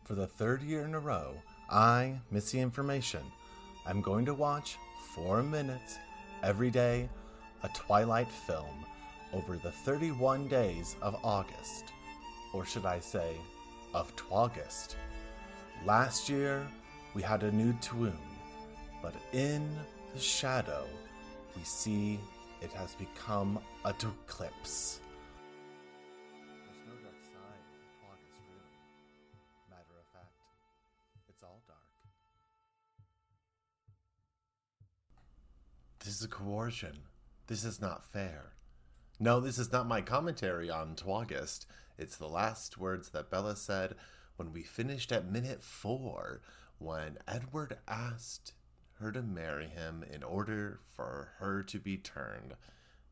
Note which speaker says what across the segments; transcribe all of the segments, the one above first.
Speaker 1: For the third year in a row, I, Missy Information, am going to watch 4 minutes every day a Twilight film over the 31 days of August. Or should I say, of Twagust. Last year, we had a new tune, but in the shadow, we see it has become a Twclipse. There's no dark side of Twagust, really. Matter of fact, it's all dark. This is coercion. This is not fair. No, this is not my commentary on Twagust. It's the last words that Bella said when we finished at minute 4, when Edward asked her to marry him in order for her to be turned.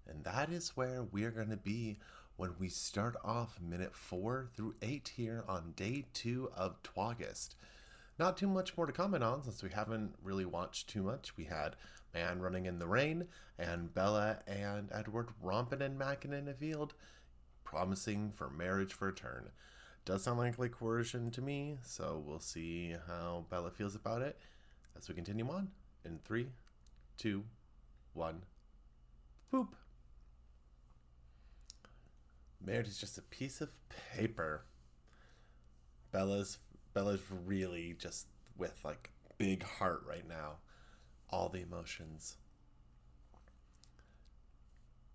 Speaker 1: And that is where we're going to be when we start off minute 4 through 8 here on day 2 of Twagust. Not too much more to comment on since we haven't really watched too much. We had Man Running in the Rain and Bella and Edward romping and macking in a field, promising for marriage for a turn. Does sound like coercion to me, so we'll see how Bella feels about it as we continue on in 3, 2, 1, boop. Marriage is just a piece of paper. Bella's really just with like big heart right now. All the emotions.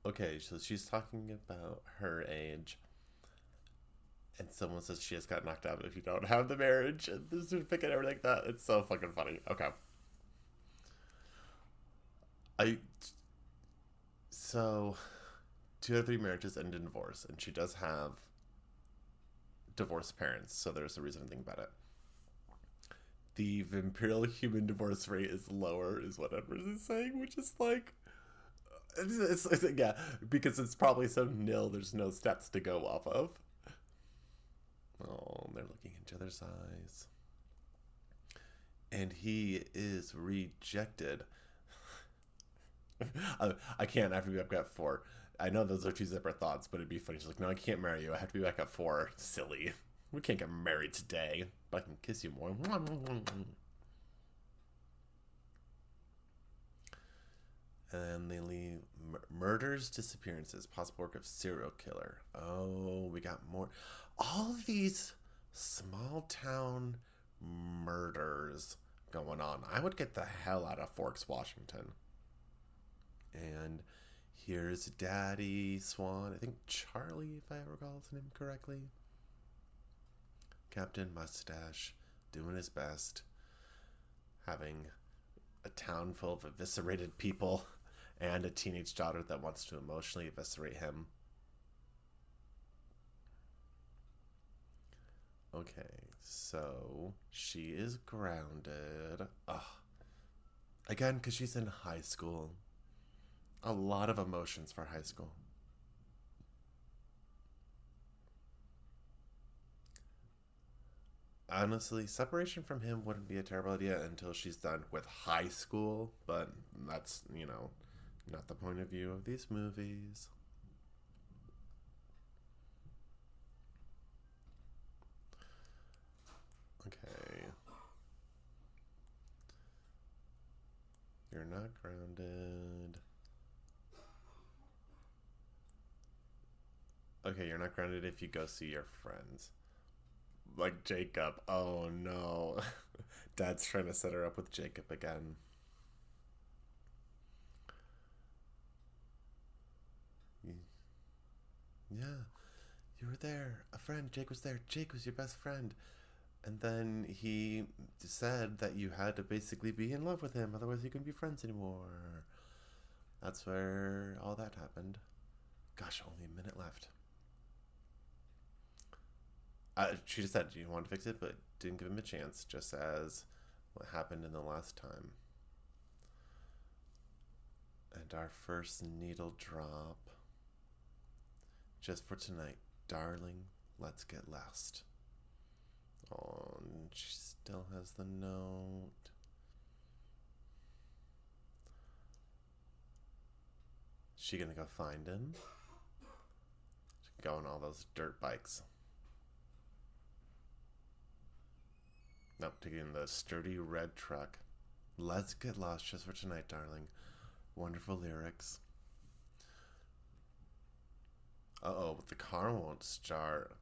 Speaker 1: Okay, so she's talking about her age. And someone says she just got knocked out if you don't have the marriage. And this is picking everything like that. It's so fucking funny. Okay. So 2 out of 3 marriages end in divorce, and she does have divorced parents, so there's a reason to think about it. The imperial human divorce rate is lower, is what Edwards is saying, which is like, it's yeah, because it's probably so nil, there's no stats to go off of. Oh, they're looking in each other's eyes. And he is rejected. I can't, I have to be back at 4. I know those are 2 separate thoughts, but it'd be funny. She's like, no, I can't marry you. I have to be back at 4. Silly. We can't get married today, but I can kiss you more. And they leave murders, disappearances, possible work of serial killer. Oh, we got more. All of these small town murders going on. I would get the hell out of Forks, Washington. And here's Daddy Swan. I think Charlie, if I recall his name correctly. Captain Mustache doing his best, having a town full of eviscerated people and a teenage daughter that wants to emotionally eviscerate him. Okay, so she is grounded. Ugh. Again, because she's in high school. A lot of emotions for high school. Honestly, separation from him wouldn't be a terrible idea until she's done with high school, but that's, not the point of view of these movies. Okay. You're not grounded. Okay, you're not grounded if you go see your friends. Like Jacob. Oh no. Dad's trying to set her up with Jacob again. Yeah. You were there. A friend. Jake was there. Jake was your best friend. And then he said that you had to basically be in love with him. Otherwise you couldn't be friends anymore. That's where all that happened. Gosh, only a minute left. She just said she wanted to fix it, but didn't give him a chance, just as what happened in the last time. And our first needle drop. Just for tonight, darling, let's get lost. Oh, and she still has the note. She gonna go find him? She can go on all those dirt bikes. Nope, taking the sturdy red truck. Let's get lost just for tonight, darling. Wonderful lyrics. Uh-oh, but the car won't start.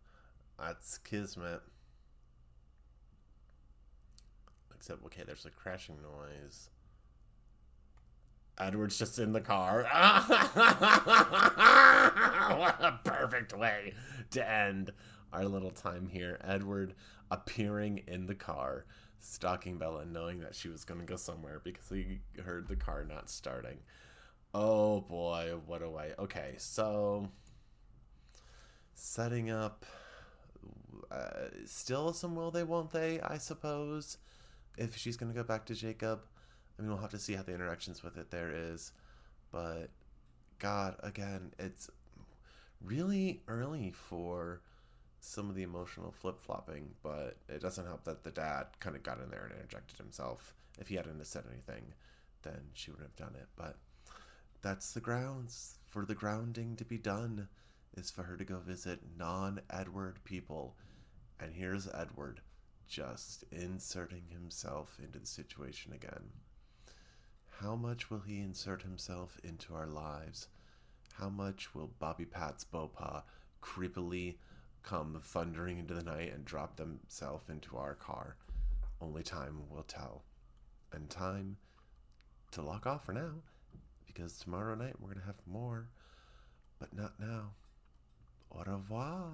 Speaker 1: That's kismet. Except, okay, there's a crashing noise. Edward's just in the car. What a perfect way to end our little time here. Edward appearing in the car, stalking Bella, knowing that she was going to go somewhere because he heard the car not starting. Oh boy, what a way. Okay, so setting up still some will they, won't they, I suppose, if she's going to go back to Jacob. I mean, we'll have to see how the interactions with it there is. But, God, again, it's really early for some of the emotional flip-flopping, but it doesn't help that the dad kind of got in there and interjected himself. If he hadn't said anything, then she wouldn't have done it. But that's the grounds for the grounding to be done, is for her to go visit non-Edward people. And here's Edward just inserting himself into the situation again. How much will he insert himself into our lives? How much will Bobby Pat's Beaupas creepily come thundering into the night and drop themselves into our car? Only time will tell. And time to log off for now, because tomorrow night we're going to have more, but not now. Au revoir.